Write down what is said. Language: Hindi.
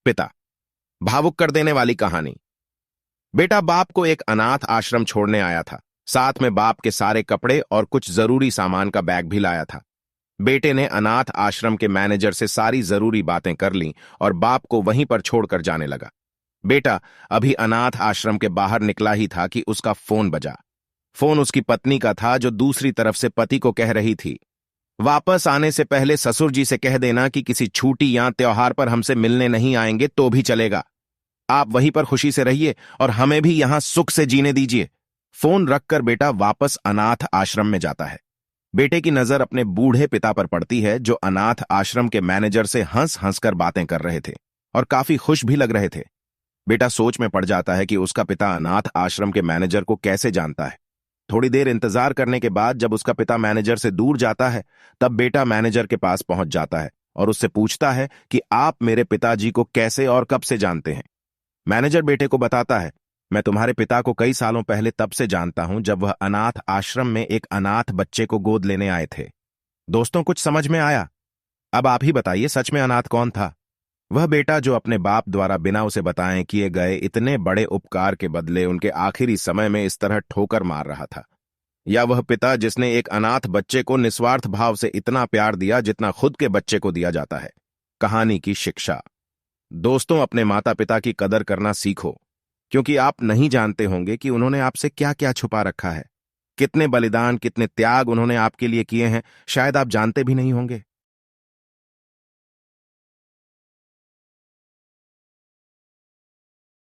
पिता। भावुक कर देने वाली कहानी। बेटा बाप को एक अनाथ आश्रम छोड़ने आया था। साथ में बाप के सारे कपड़े और कुछ जरूरी सामान का बैग भी लाया था। बेटे ने अनाथ आश्रम के मैनेजर से सारी जरूरी बातें कर लीं और बाप को वहीं पर छोड़कर जाने लगा। बेटा अभी अनाथ आश्रम के बाहर निकला ही था कि उसका फोन बजा। फोन उसकी पत्नी का था, जो दूसरी तरफ से पति को कह रही थी, वापस आने से पहले ससुर जी से कह देना कि किसी छुट्टी या त्योहार पर हमसे मिलने नहीं आएंगे तो भी चलेगा। आप वहीं पर खुशी से रहिए और हमें भी यहां सुख से जीने दीजिए। फोन रखकर बेटा वापस अनाथ आश्रम में जाता है। बेटे की नजर अपने बूढ़े पिता पर पड़ती है, जो अनाथ आश्रम के मैनेजर से हंस हंसकर बातें कर रहे थे और काफी खुश भी लग रहे थे। बेटा सोच में पड़ जाता है कि उसका पिता अनाथ आश्रम के मैनेजर को कैसे जानता है। थोड़ी देर इंतजार करने के बाद जब उसका पिता मैनेजर से दूर जाता है, तब बेटा मैनेजर के पास पहुंच जाता है और उससे पूछता है कि आप मेरे पिताजी को कैसे और कब से जानते हैं। मैनेजर बेटे को बताता है, मैं तुम्हारे पिता को कई सालों पहले तब से जानता हूं जब वह अनाथ आश्रम में एक अनाथ बच्चे को गोद लेने आए थे। दोस्तों, कुछ समझ में आया? अब आप ही बताइए, सच में अनाथ कौन था? वह बेटा जो अपने बाप द्वारा बिना उसे बताएं किए गए इतने बड़े उपकार के बदले उनके आखिरी समय में इस तरह ठोकर मार रहा था, या वह पिता जिसने एक अनाथ बच्चे को निस्वार्थ भाव से इतना प्यार दिया जितना खुद के बच्चे को दिया जाता है। कहानी की शिक्षा। दोस्तों, अपने माता पिता की कदर करना सीखो, क्योंकि आप नहीं जानते होंगे कि उन्होंने आपसे क्या क्या छुपा रखा है। कितने बलिदान, कितने त्याग उन्होंने आपके लिए किए हैं, शायद आप जानते भी नहीं होंगे।